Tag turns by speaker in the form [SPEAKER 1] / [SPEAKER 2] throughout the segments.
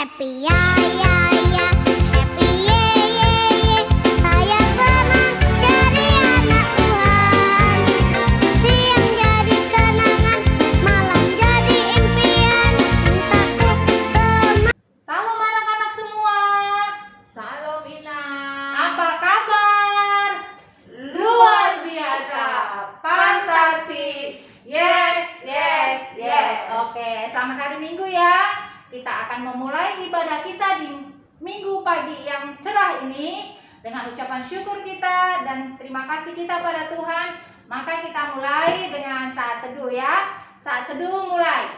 [SPEAKER 1] happy ya ya ya, happy ye ye ye. Saya senang jadi anak Tuhan. Siang jadi kenangan, malam jadi impian. Untukku teman.
[SPEAKER 2] Salam anak-anak semua.
[SPEAKER 3] Salam Ina.
[SPEAKER 2] Apa kabar? Luar biasa, fantastis. Yes, yes, yes. Oke, selamat hari Minggu ya. Kita akan memulai ibadah kita di Minggu pagi yang cerah ini dengan ucapan syukur kita dan terima kasih kita pada Tuhan. Maka kita mulai dengan saat teduh ya. Saat teduh mulai.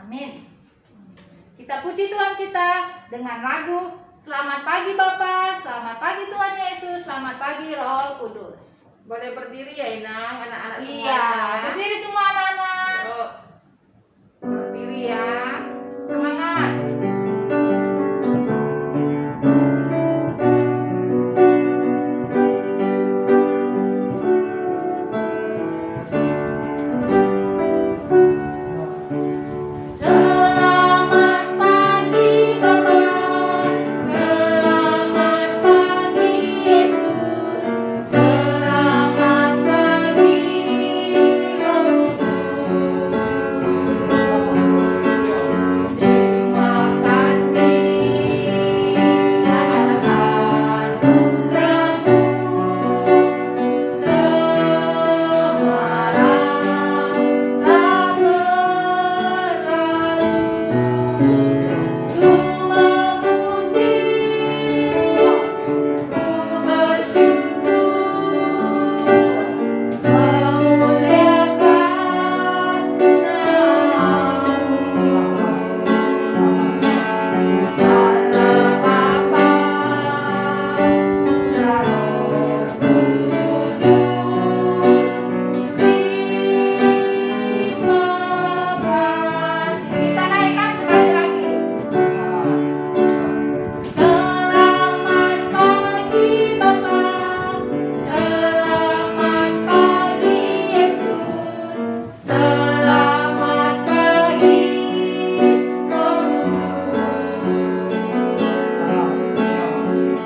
[SPEAKER 2] Amin. Kita puji Tuhan kita dengan lagu Selamat pagi Bapa, selamat pagi Tuhan Yesus, selamat pagi Roh Kudus.
[SPEAKER 3] Boleh berdiri ya Inang, anak-anak semua.
[SPEAKER 2] Iya, berdiri semua anak-anak.
[SPEAKER 3] Yuk. Berdiri ya. Semangat.
[SPEAKER 2] Selamat pagi Bapa, selamat pagi Yesus, selamat pagi Roh Kudus. Terima kasih atas anugerah-Mu, semalam tak berlalu. Ku memuji, ku bersyukur, memuliakan nama-Mu. Allah Bapa, Putra Roh Kudus, terima kasih. Kita naikkan sekali lagi. Selamat pagi Bapa, selamat pagi Yesus, selamat pagi Roh Kudus.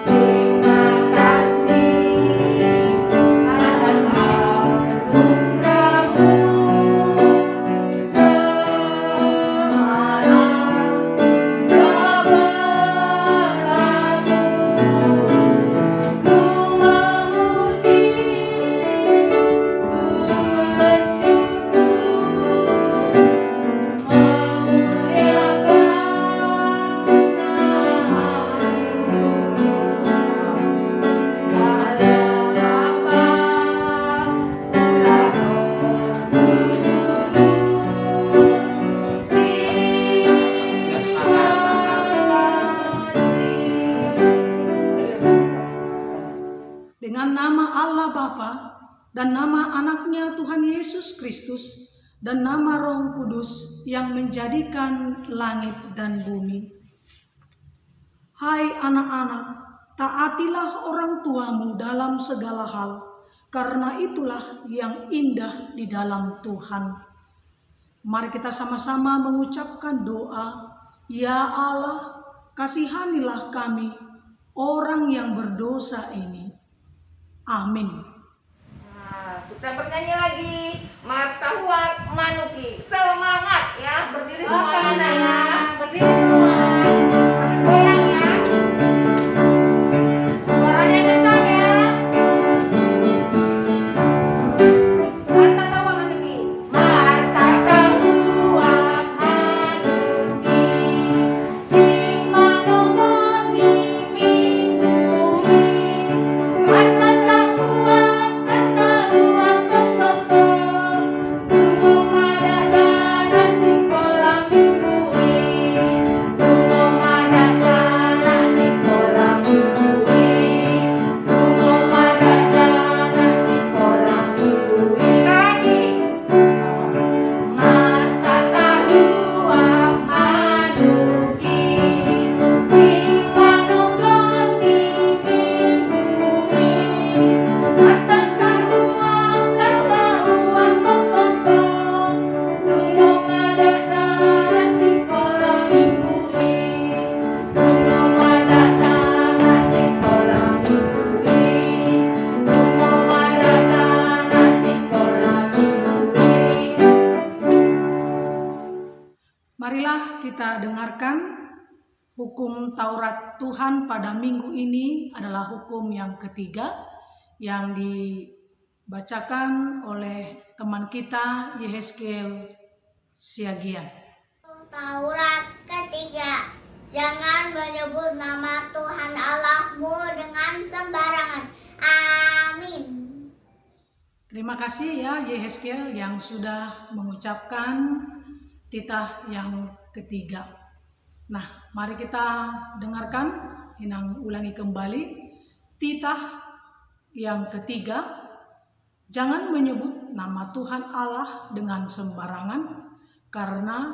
[SPEAKER 2] Terima kasih atas anugerah-Mu, semalam tak berlalu. Ku memuji, ku bersyukur, memuliakan nama-Mu. Allah Bapa, Putra Roh Kudus, terima kasih.
[SPEAKER 4] Dengan nama Allah Bapa dan nama anaknya Tuhan Yesus Kristus dan nama Roh Kudus yang menjadikan langit dan bumi. Hai anak-anak, taatilah orang tuamu dalam segala hal, karena itulah yang indah di dalam Tuhan. Mari kita sama-sama mengucapkan doa. Ya Allah, kasihanilah kami, orang yang berdosa ini. Amin.
[SPEAKER 3] Nah, kita bernyanyi lagi. Martahuat Manuki. Semangat ya. Berdiri semua
[SPEAKER 2] Oke,
[SPEAKER 3] anak ya.
[SPEAKER 2] berdiri semua.
[SPEAKER 3] Sambil goyang ya.
[SPEAKER 2] Suaranya kencang ya. Marta tawa Manuki. Marta tawa Manuki. Di manungoni minggu ini. Marta tawa, Marta tawa,
[SPEAKER 4] Marilah kita dengarkan hukum Taurat Tuhan pada minggu ini adalah hukum yang ketiga yang dibacakan oleh teman kita Yehezkiel Siagian.
[SPEAKER 1] Taurat ketiga, jangan menyebut nama Tuhan Allahmu dengan sembarangan. Amin.
[SPEAKER 4] Terima kasih ya Yehezkiel yang sudah mengucapkan titah yang ketiga. Nah, mari kita dengarkan, Inang ulangi kembali titah yang ketiga. Jangan menyebut nama Tuhan Allah dengan sembarangan, karena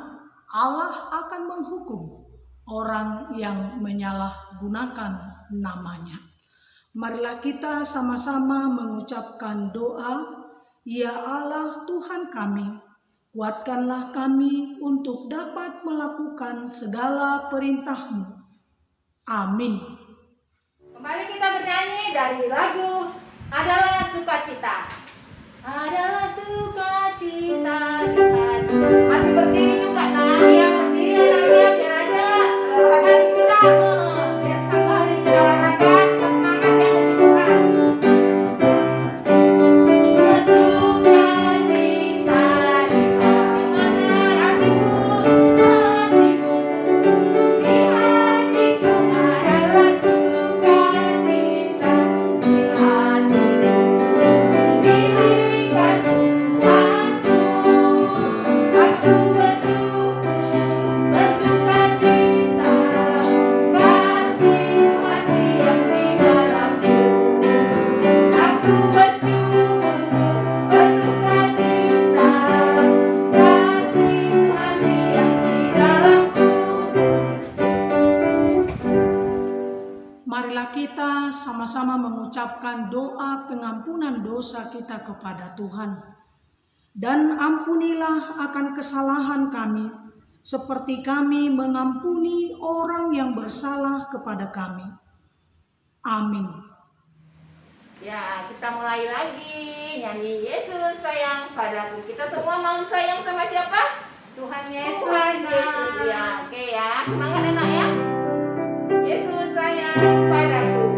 [SPEAKER 4] Allah akan menghukum orang yang menyalahgunakan namanya. Marilah kita sama-sama mengucapkan doa. Ya Allah Tuhan kami, kuatkanlah kami untuk dapat melakukan segala perintah-Mu. Amin.
[SPEAKER 2] Kembali kita bernyanyi dari lagu Adalah Sukacita. Adalah sukacita di hati.
[SPEAKER 3] Masih berdiri juga, Nak.
[SPEAKER 2] Iya, berdiri anaknya biar aja agar kita biar setiap hari kita olahraga, kita semangat ya puji Tuhan. Sukacita di hatiku, di hatiku adalah sukacita di hatiku. Diberikan Tuhanku, aku bersukacita, kasih Tuhan diam di dalamku. Aku bersukacita, kasih Tuhan diam di dalamku.
[SPEAKER 4] Marilah kita sama-sama mengucapkan doa pengampunan dosa kita kepada Tuhan. Dan ampunilah akan kesalahan kami, seperti kami mengampuni orang yang bersalah kepada kami. Amin.
[SPEAKER 3] Ya, kita mulai lagi nyanyi Yesus sayang padaku. Kita semua mau sayang sama siapa?
[SPEAKER 2] Tuhan Yesus.
[SPEAKER 3] Tuhan Yesus. Ya, oke ya. Semangat anak ya. Yesus sayang padaku.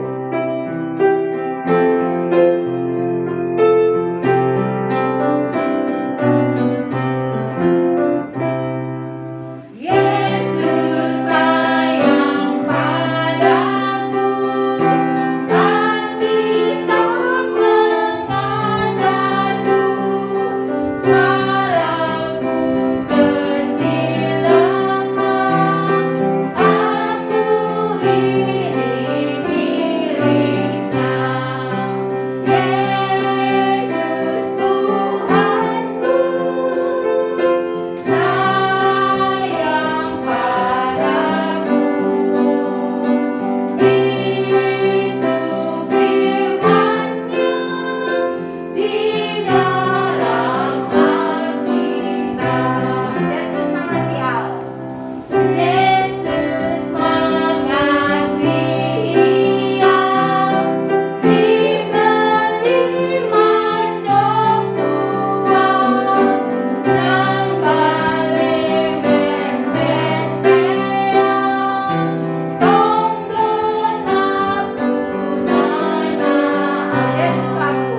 [SPEAKER 2] Yesus sayang padaku, Alkitab mengajarku, walau ku kecil lemah, aku ini miliknya. Yesus Tuhanku, sayang padaku. Itu firman-Nya di dalam Alkitab. Yesus mengasihi. Yesus mengasihi, diberi mandok Tuhan, nang balik men-men-men, tong genap gunana. Yesus aku,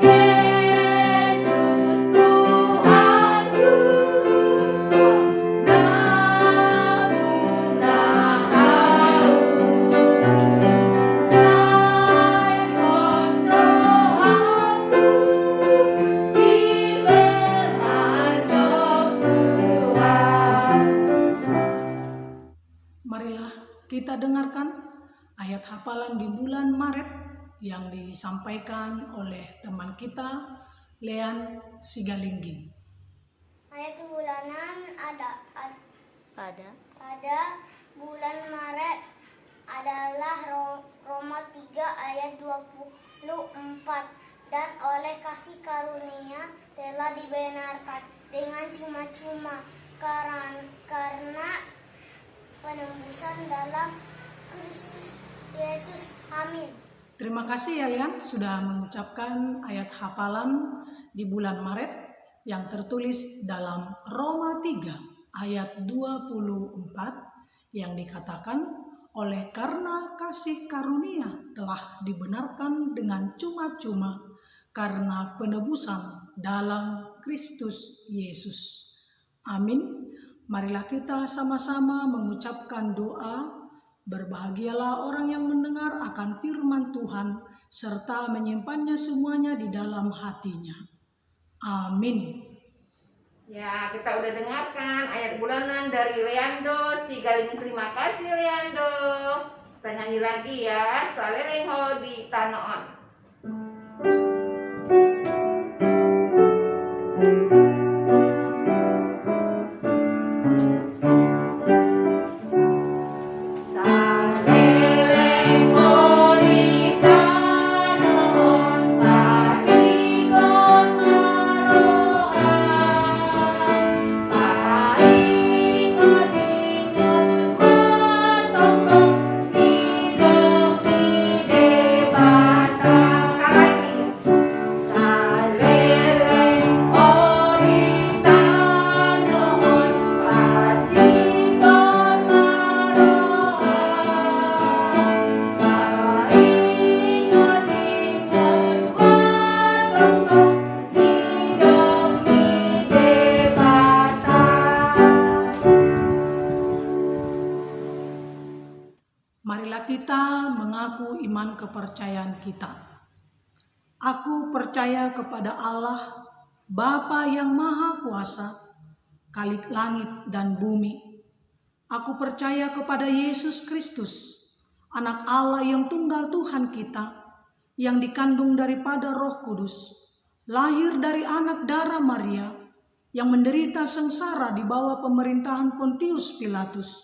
[SPEAKER 2] Yesus Tuhanku,
[SPEAKER 4] Marilah kita dengarkan ayat hafalan di bulan Maret yang disampaikan oleh teman kita Lean Sigalingging.
[SPEAKER 1] Ayat bulanan
[SPEAKER 5] Pada
[SPEAKER 1] pada bulan Maret adalah Roma 3 ayat 24. Dan oleh kasih karunia telah dibenarkan dengan cuma-cuma karena penembusan dalam Kristus Yesus. Amin.
[SPEAKER 4] Terima kasih ya Lian sudah mengucapkan ayat hafalan di bulan Maret yang tertulis dalam Roma 3 ayat 24 yang dikatakan, oleh karena kasih karunia telah dibenarkan dengan cuma-cuma karena penebusan dalam Kristus Yesus. Amin. Marilah kita sama-sama mengucapkan doa. Berbahagialah orang yang mendengar akan firman Tuhan serta menyimpannya semuanya di dalam hatinya. Amin.
[SPEAKER 3] Ya, kita udah dengarkan ayat bulanan dari Leando Sigaling. Terima kasih Leando. Kita nyanyi lagi ya, Salelengho di Tanoon.
[SPEAKER 4] Marilah kita mengaku iman kepercayaan kita. Aku percaya kepada Allah, Bapa yang Maha Kuasa, Khalik langit dan bumi. Aku percaya kepada Yesus Kristus, Anak Allah yang tunggal Tuhan kita, yang dikandung daripada Roh Kudus, lahir dari anak darah Maria, yang menderita sengsara di bawah pemerintahan Pontius Pilatus,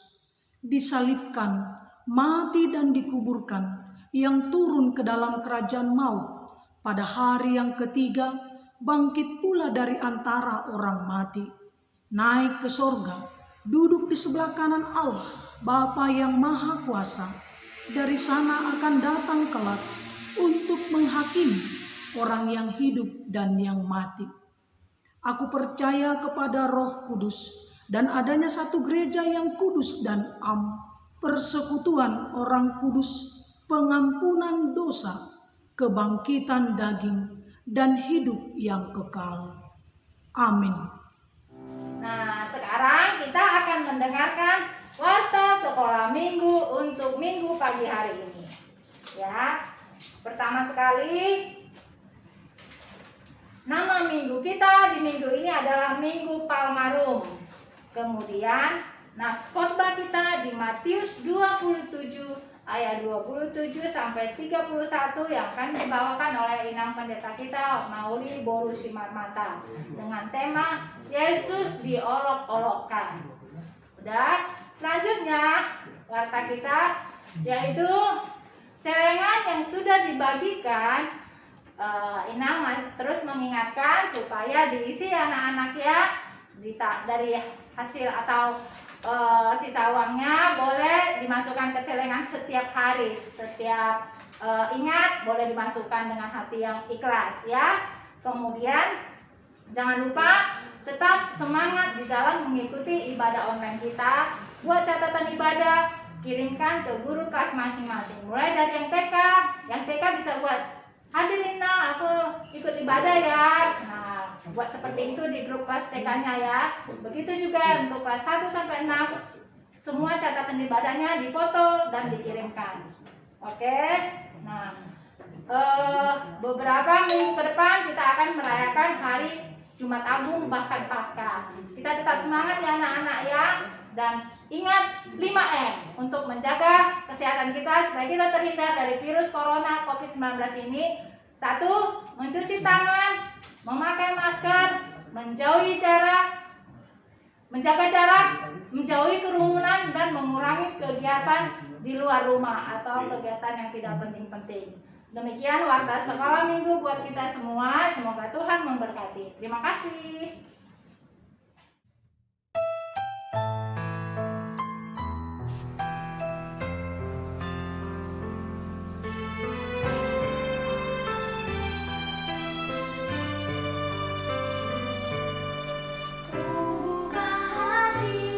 [SPEAKER 4] disalibkan, mati dan dikuburkan, yang turun ke dalam kerajaan maut, pada hari yang ketiga bangkit pula dari antara orang mati, naik ke sorga, duduk di sebelah kanan Allah, Bapa yang Maha Kuasa. Dari sana akan datang kelak untuk menghakimi orang yang hidup dan yang mati. Aku percaya kepada Roh Kudus dan adanya satu gereja yang kudus dan am, persekutuan orang kudus, pengampunan dosa, kebangkitan daging, dan hidup yang kekal. Amin.
[SPEAKER 2] Nah, sekarang kita akan mendengarkan warta sekolah minggu untuk minggu pagi hari ini. Ya, pertama sekali, nama minggu kita di minggu ini adalah Minggu Palmarum. Kemudian nats khotbah kita di Matius 27 ayat 27 sampai 31 yang akan dibawakan oleh inang pendeta kita Mauli Boru Simarmata dengan tema Yesus diolok-olokkan. Udah, selanjutnya warta kita yaitu celengan yang sudah dibagikan. Inang terus mengingatkan supaya diisi anak-anak ya, dari hasil atau sisa uangnya boleh dimasukkan ke celengan setiap hari. Setiap ingat boleh dimasukkan dengan hati yang ikhlas ya. Kemudian jangan lupa tetap semangat di dalam mengikuti ibadah online kita. Buat catatan ibadah, kirimkan ke guru kelas masing-masing. Mulai dari yang TK bisa buat hadirin aku ikut ibadah ya. Nah, buat seperti itu di grup kelas TK-nya ya. Begitu juga untuk kelas 1 sampai 6. Semua catatan ibadahnya difoto dan dikirimkan. Oke. Nah, beberapa minggu ke depan kita akan merayakan hari Jumat Agung bahkan Paskah. Kita tetap semangat ya anak-anak ya. Dan ingat 5M untuk menjaga kesehatan kita supaya kita terhindar dari virus corona COVID-19 ini. 1. Mencuci tangan, memakai masker, menjaga jarak, menjauhi kerumunan, dan mengurangi kegiatan di luar rumah atau kegiatan yang tidak penting-penting. Demikian warta sekolah minggu buat kita semua. Semoga Tuhan memberkati. Terima kasih.
[SPEAKER 1] Buka hati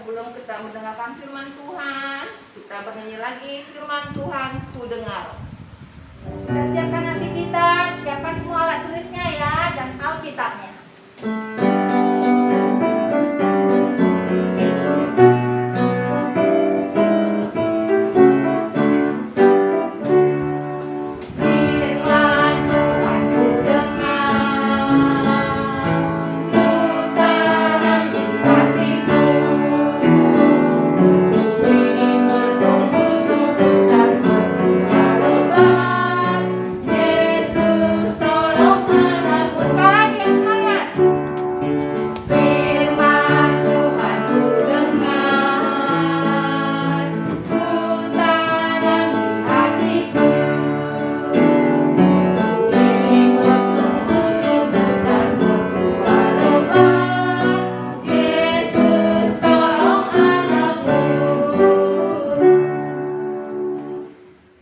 [SPEAKER 3] sebelum kita mendengarkan firman Tuhan, kita bernyanyi lagi firman Tuhan ku dengar.
[SPEAKER 2] Kita siapkan nanti kita, siapkan semua alat tulisnya ya dan Alkitabnya.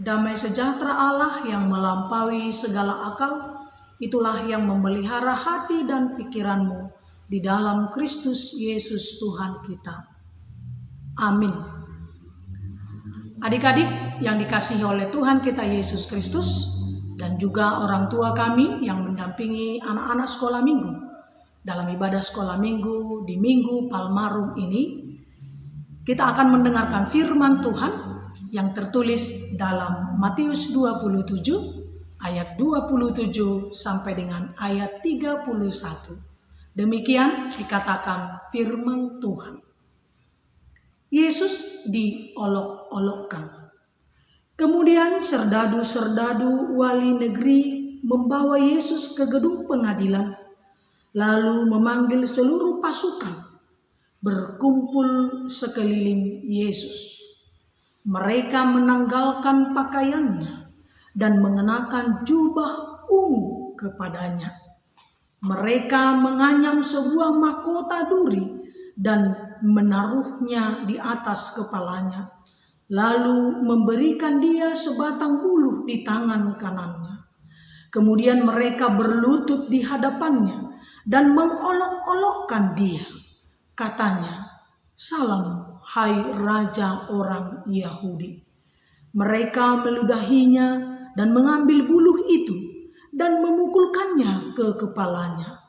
[SPEAKER 4] Damai sejahtera Allah yang melampaui segala akal, itulah yang memelihara hati dan pikiranmu di dalam Kristus Yesus Tuhan kita. Amin. Adik-adik yang dikasihi oleh Tuhan kita Yesus Kristus, dan juga orang tua kami yang mendampingi anak-anak sekolah minggu dalam ibadah sekolah minggu di Minggu Palmarum ini, kita akan mendengarkan firman Tuhan yang tertulis dalam Matius 27 ayat 27 sampai dengan ayat 31. Demikian dikatakan firman Tuhan. Yesus diolok-olokkan. Kemudian serdadu-serdadu wali negeri membawa Yesus ke gedung pengadilan, lalu memanggil seluruh pasukan berkumpul sekeliling Yesus. Mereka menanggalkan pakaiannya dan mengenakan jubah ungu kepadanya. Mereka menganyam sebuah mahkota duri dan menaruhnya di atas kepalanya, lalu memberikan dia sebatang buluh di tangan kanannya. Kemudian mereka berlutut di hadapannya dan mengolok-olokkan dia. Katanya, "Salam, hai Raja orang Yahudi." Mereka meludahinya dan mengambil buluh itu dan memukulkannya ke kepalanya.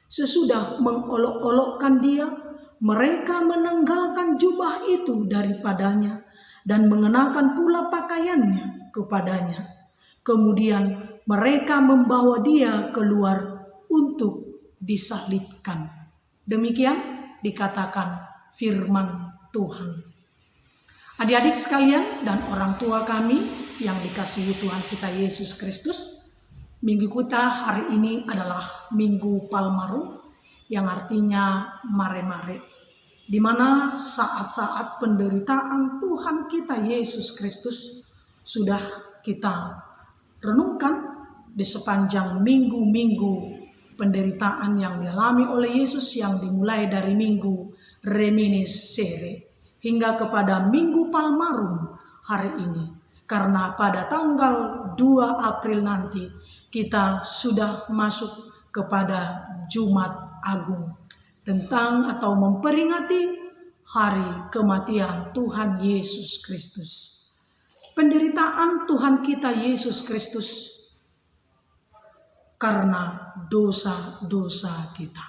[SPEAKER 4] Sesudah mengolok-olokkan dia, mereka menanggalkan jubah itu daripadanya dan mengenakan pula pakaiannya kepadanya. Kemudian mereka membawa dia keluar untuk disalibkan. Demikian dikatakan firman Tuhan. Adik-adik sekalian dan orang tua kami yang dikasihi Tuhan kita Yesus Kristus, minggu kita hari ini adalah Minggu Palmarum, yang artinya mare-mare, di mana saat-saat penderitaan Tuhan kita Yesus Kristus sudah kita renungkan di sepanjang minggu-minggu penderitaan yang dialami oleh Yesus, yang dimulai dari Minggu Reminiscere hingga kepada Minggu Palmarum hari ini. Karena pada tanggal 2 April nanti kita sudah masuk kepada Jumat Agung, tentang atau memperingati hari kematian Tuhan Yesus Kristus. Penderitaan Tuhan kita Yesus Kristus karena dosa-dosa kita.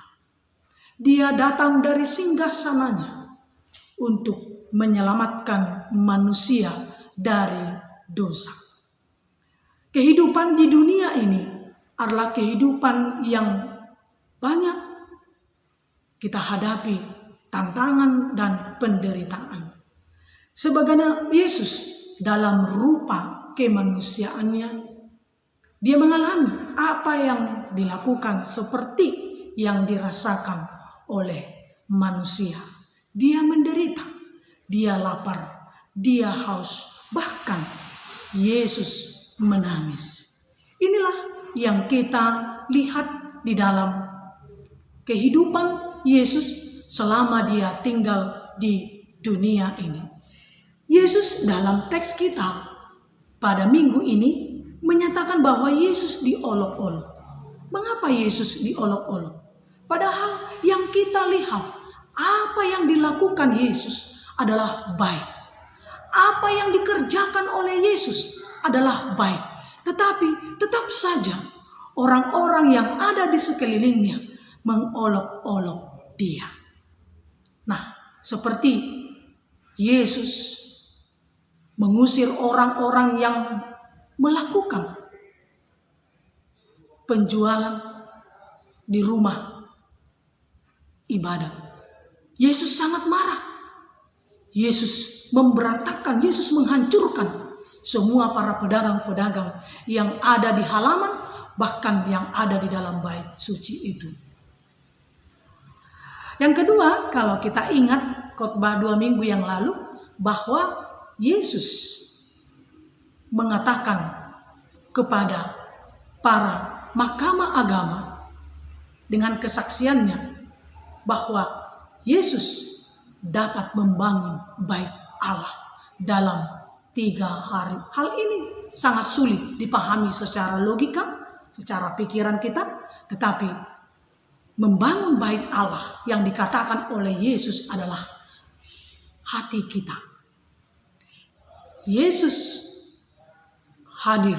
[SPEAKER 4] Dia datang dari singgasananya untuk menyelamatkan manusia dari dosa. Kehidupan di dunia ini adalah kehidupan yang banyak kita hadapi tantangan dan penderitaan. Sebagaimana Yesus dalam rupa kemanusiaannya, dia mengalami apa yang dilakukan seperti yang dirasakan oleh manusia. Dia menderita, dia lapar, dia haus, bahkan Yesus menangis. Inilah yang kita lihat di dalam kehidupan Yesus selama dia tinggal di dunia ini. Yesus dalam teks kita pada minggu ini menyatakan bahwa Yesus diolok-olok. Mengapa Yesus diolok-olok? Padahal yang kita lihat, apa yang dilakukan dilakukan Yesus adalah baik. Apa yang dikerjakan oleh Yesus adalah baik. Tetapi tetap saja orang-orang yang ada di sekelilingnya mengolok-olok dia. Nah, seperti Yesus mengusir orang-orang yang melakukan penjualan di rumah ibadah. Yesus sangat marah. Yesus memberantakan, Yesus menghancurkan semua para pedagang-pedagang yang ada di halaman, bahkan yang ada di dalam bait suci itu. Yang kedua, kalau kita ingat khotbah 2 minggu yang lalu, bahwa Yesus mengatakan kepada para mahkamah agama dengan kesaksiannya bahwa Yesus dapat membangun bait Allah dalam 3 hari. Hal ini sangat sulit dipahami secara logika, secara pikiran kita, tetapi membangun bait Allah yang dikatakan oleh Yesus adalah hati kita. Yesus hadir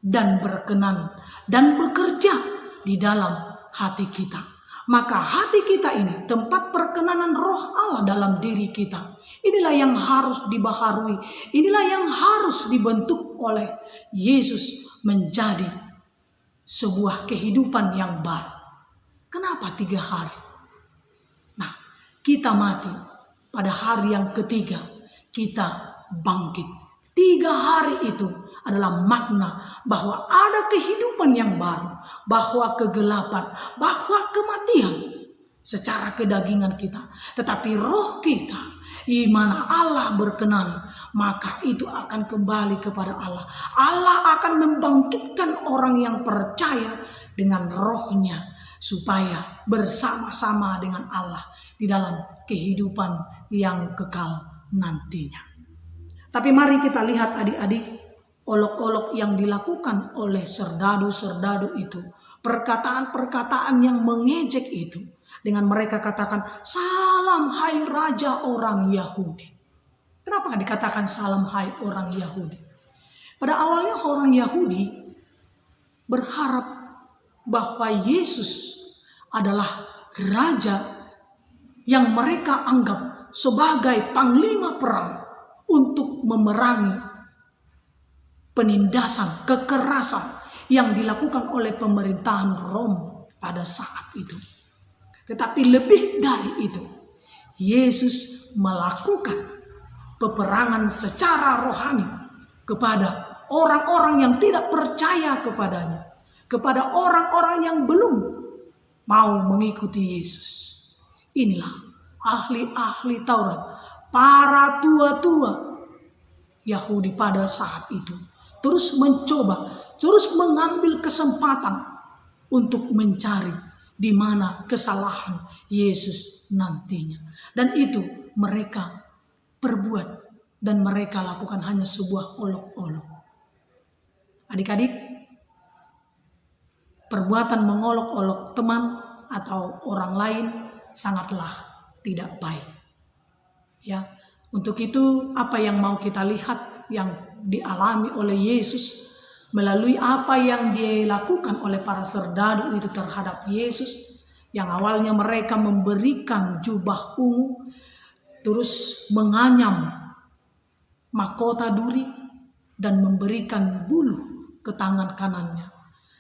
[SPEAKER 4] dan berkenan dan bekerja di dalam hati kita. Maka hati kita ini tempat perkenanan roh Allah dalam diri kita. Inilah yang harus dibaharui. Inilah yang harus dibentuk oleh Yesus menjadi sebuah kehidupan yang baru. Kenapa 3 hari? Nah, kita mati pada hari yang ketiga, kita bangkit. 3 hari itu adalah makna bahwa ada kehidupan yang baru, bahwa kegelapan, bahwa kematian secara kedagingan kita. Tetapi roh kita, di mana Allah berkenan, maka itu akan kembali kepada Allah. Allah akan membangkitkan orang yang percaya dengan rohnya, supaya bersama-sama dengan Allah di dalam kehidupan yang kekal nantinya. Tapi mari kita lihat adik-adik, olok-olok yang dilakukan oleh serdadu-serdadu itu, perkataan-perkataan yang mengejek itu, dengan mereka katakan, salam hai raja orang Yahudi. Kenapa dikatakan salam hai orang Yahudi? Pada awalnya orang Yahudi berharap bahwa Yesus adalah raja yang mereka anggap sebagai panglima perang untuk memerangi penindasan, kekerasan yang dilakukan oleh pemerintahan Rom pada saat itu. Tetapi lebih dari itu, Yesus melakukan peperangan secara rohani kepada orang-orang yang tidak percaya kepadanya, kepada orang-orang yang belum mau mengikuti Yesus. Inilah ahli-ahli Taurat, para tua-tua Yahudi pada saat itu terus mencoba, terus mengambil kesempatan untuk mencari di mana kesalahan Yesus nantinya. Dan itu mereka perbuat dan mereka lakukan hanya sebuah olok-olok. Adik-adik, perbuatan mengolok-olok teman atau orang lain sangatlah tidak baik. Ya, untuk itu apa yang mau kita lihat yang dialami oleh Yesus melalui apa yang dilakukan oleh para serdadu itu terhadap Yesus, yang awalnya mereka memberikan jubah ungu, terus menganyam mahkota duri dan memberikan bulu ke tangan kanannya.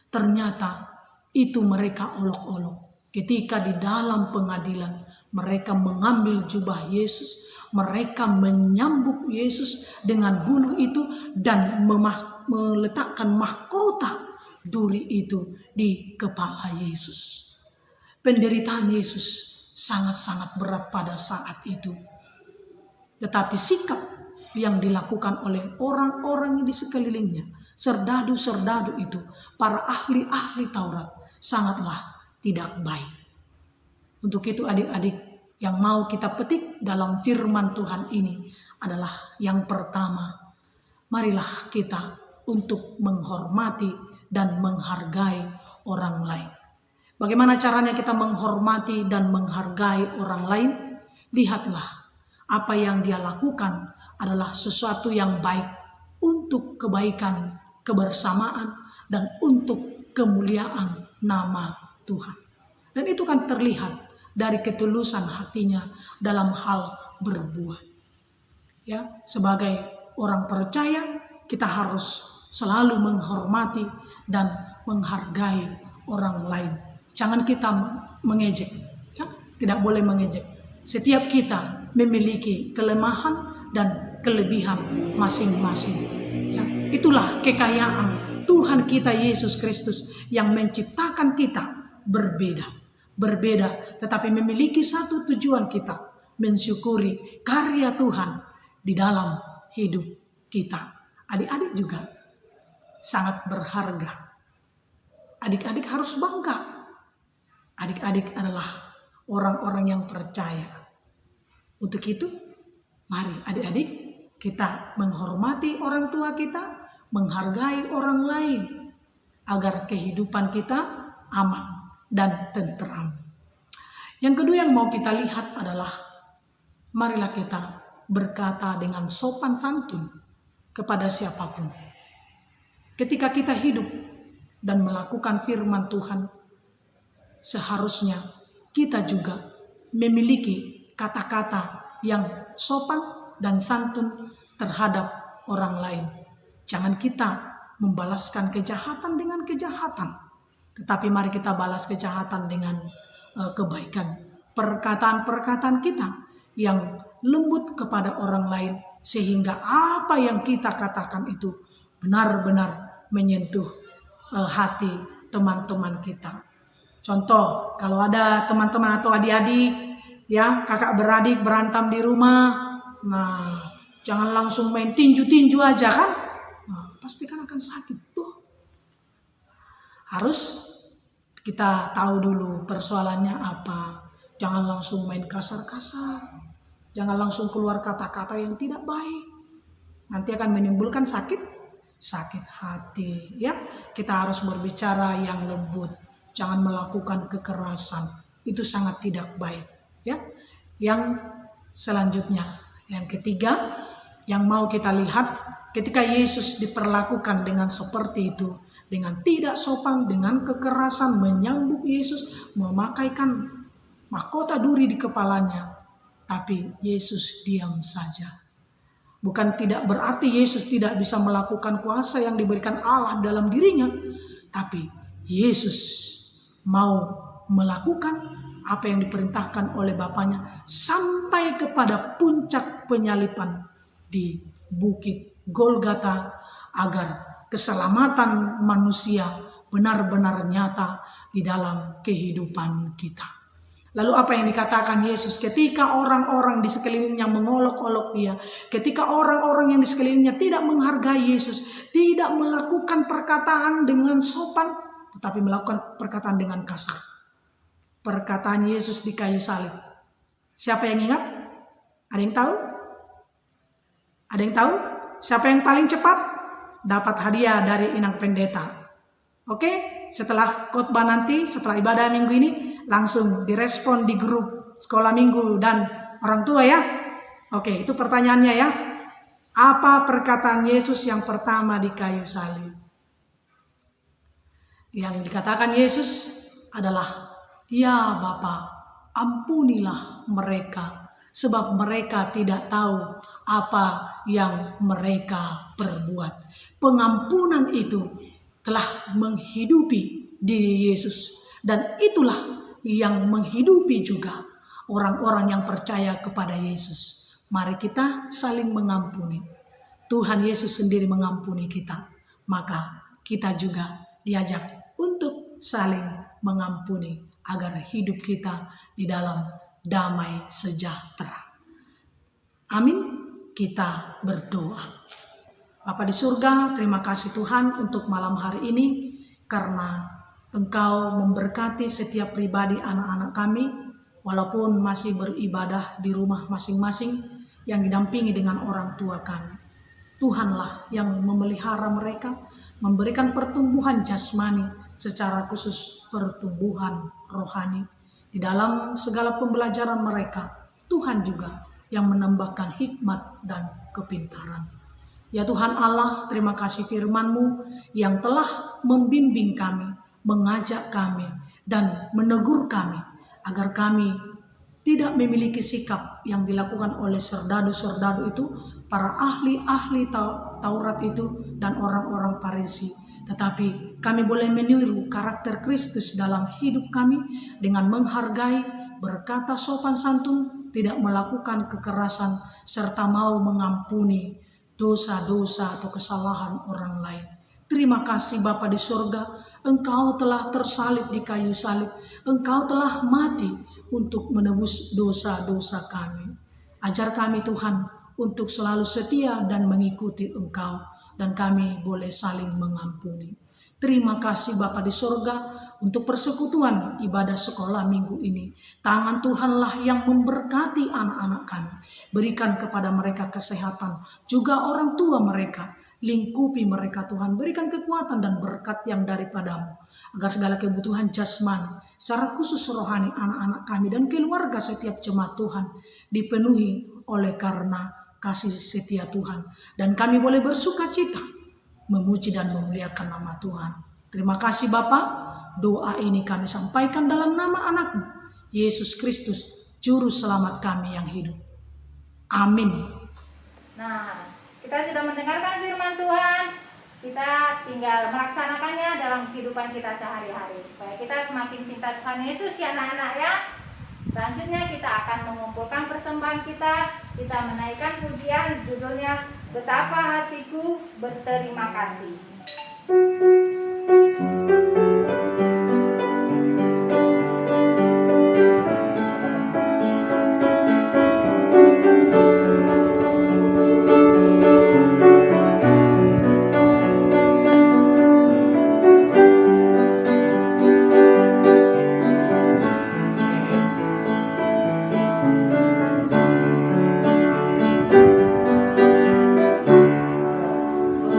[SPEAKER 4] Ternyata itu mereka olok-olok. Ketika di dalam pengadilan mereka mengambil jubah Yesus, mereka menyambut Yesus dengan bulu itu dan meletakkan mahkota duri itu di kepala Yesus. Penderitaan Yesus sangat-sangat berat pada saat itu. Tetapi sikap yang dilakukan oleh orang-orang di sekelilingnya, serdadu-serdadu itu, para ahli-ahli Taurat, sangatlah tidak baik. Untuk itu adik-adik, yang mau kita petik dalam firman Tuhan ini adalah yang pertama, marilah kita untuk menghormati dan menghargai orang lain. Bagaimana caranya kita menghormati dan menghargai orang lain? lihatlah apa yang dia lakukan adalah sesuatu yang baik untuk kebaikan kebersamaan dan untuk kemuliaan nama Tuhan. Dan itu kan terlihat dari ketulusan hatinya dalam hal berbuat. Ya, sebagai orang percaya kita harus selalu menghormati dan menghargai orang lain. Jangan kita mengejek, ya, tidak boleh mengejek. Setiap kita memiliki kelemahan dan kelebihan masing-masing. Ya, itulah kekayaan Tuhan kita Yesus Kristus yang menciptakan kita berbeda, tetapi memiliki satu tujuan kita, mensyukuri karya Tuhan di dalam hidup kita. Adik-adik juga sangat berharga. Adik-adik harus bangga. Adik-adik adalah orang-orang yang percaya. Untuk itu, mari adik-adik kita menghormati orang tua kita, menghargai orang lain, agar kehidupan kita aman dan tenteram. Yang kedua yang mau kita lihat adalah, marilah kita berkata dengan sopan santun kepada siapapun. Ketika kita hidup dan melakukan firman Tuhan, seharusnya kita juga memiliki kata-kata yang sopan dan santun terhadap orang lain. Jangan kita membalaskan kejahatan dengan kejahatan, tetapi mari kita balas kejahatan dengan kebaikan. Perkataan-perkataan kita yang lembut kepada orang lain, sehingga apa yang kita katakan itu benar-benar menyentuh hati teman-teman kita. Contoh, kalau ada teman-teman atau adik-adik, ya, kakak beradik berantem di rumah, nah jangan langsung main tinju-tinju aja kan, nah, pasti kan akan sakit tuh. Harus kita tahu dulu persoalannya apa. Jangan langsung main kasar-kasar, jangan langsung keluar kata-kata yang tidak baik, nanti akan menimbulkan sakit hati, ya. Kita harus berbicara yang lembut, jangan melakukan kekerasan, itu sangat tidak baik, ya. Yang selanjutnya, yang ketiga yang mau kita lihat, ketika Yesus diperlakukan dengan seperti itu, dengan tidak sopan, dengan kekerasan, menyambut Yesus, memakaikan mahkota duri di kepalanya, tapi Yesus diam saja. Bukan tidak berarti Yesus tidak bisa melakukan kuasa yang diberikan Allah dalam dirinya, tapi Yesus mau melakukan apa yang diperintahkan oleh Bapaknya sampai kepada puncak penyaliban di Bukit Golgota, agar keselamatan manusia benar-benar nyata di dalam kehidupan kita. Lalu apa yang dikatakan Yesus ketika orang-orang di sekelilingnya mengolok-olok dia, ketika orang-orang yang di sekelilingnya tidak menghargai Yesus, tidak melakukan perkataan dengan sopan, tetapi melakukan perkataan dengan kasar. Perkataan Yesus di kayu salib. Siapa yang ingat? Ada yang tahu? Ada yang tahu? Siapa yang paling cepat dapat hadiah dari Inang Pendeta? Oke? Setelah khotbah nanti, setelah ibadah minggu ini, langsung direspon di grup sekolah minggu dan orang tua ya. Oke, itu pertanyaannya ya. Apa perkataan Yesus yang pertama di kayu salib? Yang dikatakan Yesus adalah, "Ya Bapa, ampunilah mereka, sebab mereka tidak tahu apa yang mereka perbuat." Pengampunan itu telah menghidupi diri Yesus, dan itulah yang menghidupi juga orang-orang yang percaya kepada Yesus. Mari kita saling mengampuni. Tuhan Yesus sendiri mengampuni kita, maka kita juga diajak untuk saling mengampuni agar hidup kita di dalam damai sejahtera. Amin. Kita berdoa. Bapa di surga, terima kasih Tuhan untuk malam hari ini, karena Engkau memberkati setiap pribadi anak-anak kami, walaupun masih beribadah di rumah masing-masing, yang didampingi dengan orang tua kami. Tuhanlah yang memelihara mereka, memberikan pertumbuhan jasmani, secara khusus pertumbuhan rohani. Di dalam segala pembelajaran mereka, Tuhan juga yang menambahkan hikmat dan kepintaran. Ya Tuhan Allah, terima kasih firman-Mu yang telah membimbing kami, mengajak kami, dan menegur kami agar kami tidak memiliki sikap yang dilakukan oleh serdadu-serdadu itu, para ahli-ahli Taurat itu, dan orang-orang Farisi. Tetapi kami boleh meniru karakter Kristus dalam hidup kami dengan menghargai, berkata sopan santun, tidak melakukan kekerasan, serta mau mengampuni dosa-dosa atau kesalahan orang lain. Terima kasih Bapa di surga, Engkau telah tersalib di kayu salib, Engkau telah mati untuk menebus dosa-dosa kami. Ajar kami Tuhan untuk selalu setia dan mengikuti Engkau, dan kami boleh saling mengampuni. Terima kasih Bapa di surga untuk persekutuan ibadah sekolah minggu ini. Tangan Tuhanlah yang memberkati anak-anak kami. Berikan kepada mereka kesehatan, juga orang tua mereka. Lingkupi mereka Tuhan, berikan kekuatan dan berkat yang daripadamu, agar segala kebutuhan jasmani, secara khusus rohani anak-anak kami dan keluarga setiap jemaat Tuhan dipenuhi oleh karena kasih setia Tuhan. Dan kami boleh bersuka cita, memuji dan memuliakan nama Tuhan. Terima kasih Bapa. Doa ini kami sampaikan dalam nama anak-Mu, Yesus Kristus, Juru Selamat kami yang hidup. Amin.
[SPEAKER 2] Nah, kita sudah mendengarkan firman Tuhan. Kita tinggal melaksanakannya dalam kehidupan kita sehari-hari, supaya kita semakin cinta Tuhan Yesus ya anak-anak ya. Selanjutnya kita akan mengumpulkan persembahan kita. Kita menaikkan pujian, judulnya Betapa Hatiku Berterima Kasih.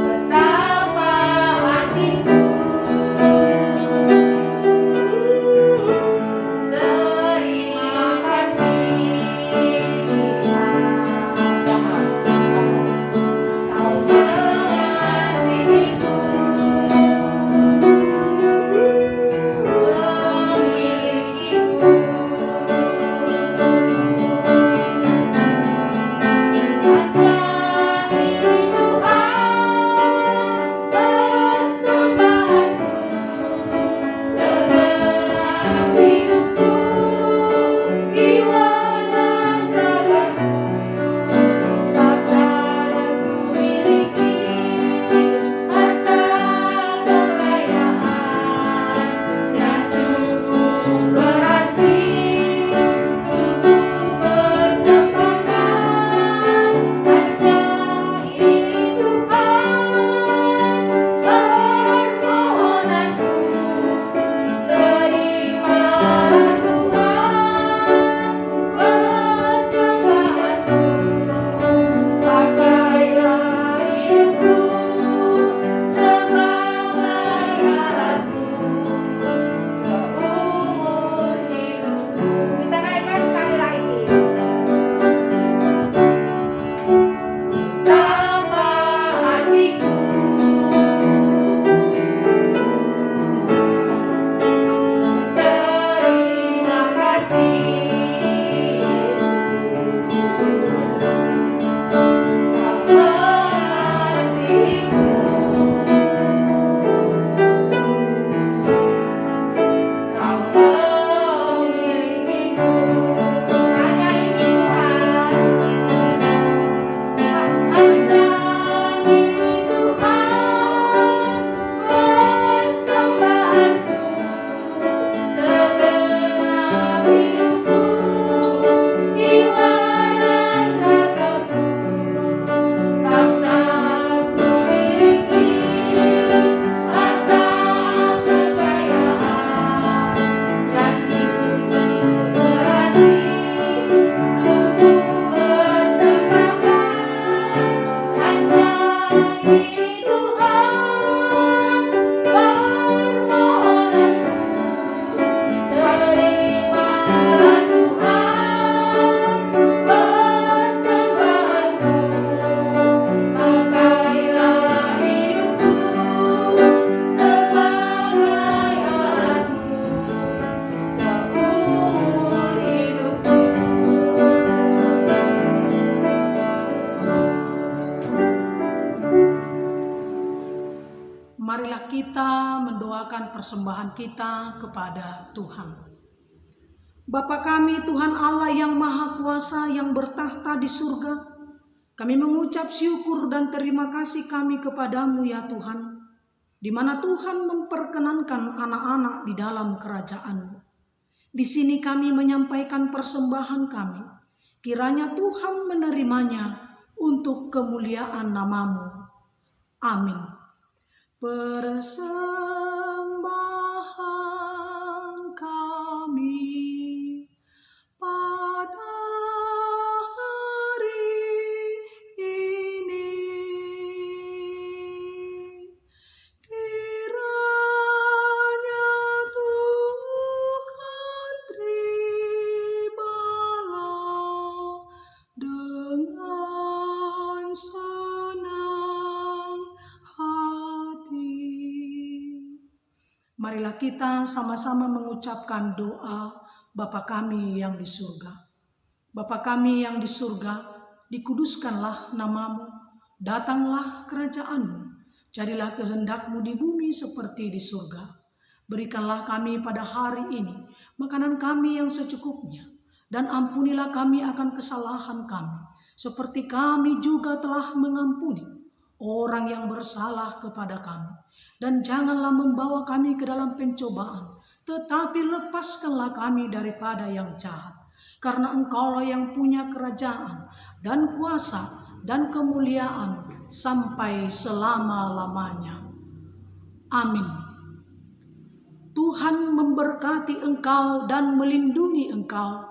[SPEAKER 3] Betapa hatiku
[SPEAKER 4] membawakan persembahan kita kepada Tuhan. Bapa kami, Tuhan Allah yang Maha Kuasa yang bertahta di surga, kami mengucap syukur dan terima kasih kami kepadamu ya Tuhan, di mana Tuhan memperkenankan anak-anak di dalam kerajaan-Mu. Di sini kami menyampaikan persembahan kami, kiranya Tuhan menerimanya untuk kemuliaan nama-Mu. Amin. Persembahan kami pada hari ini, kiranya Tuhan terimalah dengan senang hati. Marilah kita sama-sama mengucapkan doa Bapa kami yang di surga. Bapa kami yang di surga, dikuduskanlah nama-Mu, datanglah kerajaan-Mu, jadilah kehendak-Mu di bumi seperti di surga. Berikanlah kami pada hari ini makanan kami yang secukupnya, dan ampunilah kami akan kesalahan kami, seperti kami juga telah mengampuni orang yang bersalah kepada kami. Dan janganlah membawa kami ke dalam pencobaan, tetapi lepaskanlah kami daripada yang jahat. Karena Engkaulah yang punya kerajaan dan kuasa dan kemuliaan sampai selama-lamanya. Amin. Tuhan memberkati engkau dan melindungi engkau.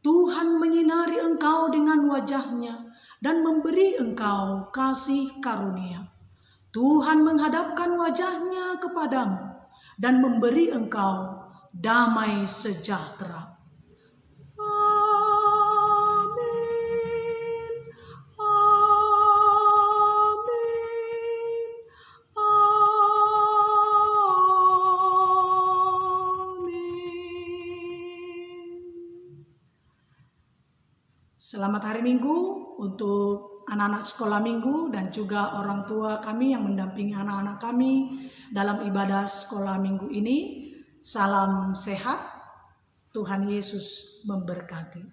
[SPEAKER 4] Tuhan menyinari engkau dengan wajah-Nya dan memberi engkau kasih karunia. Tuhan menghadapkan wajah-Nya kepadamu dan memberi engkau damai sejahtera. Amin. Amin. Amin. Selamat hari Minggu untuk anak-anak sekolah minggu dan juga orang tua kami yang mendampingi anak-anak kami dalam ibadah sekolah minggu ini. Salam sehat, Tuhan Yesus memberkati.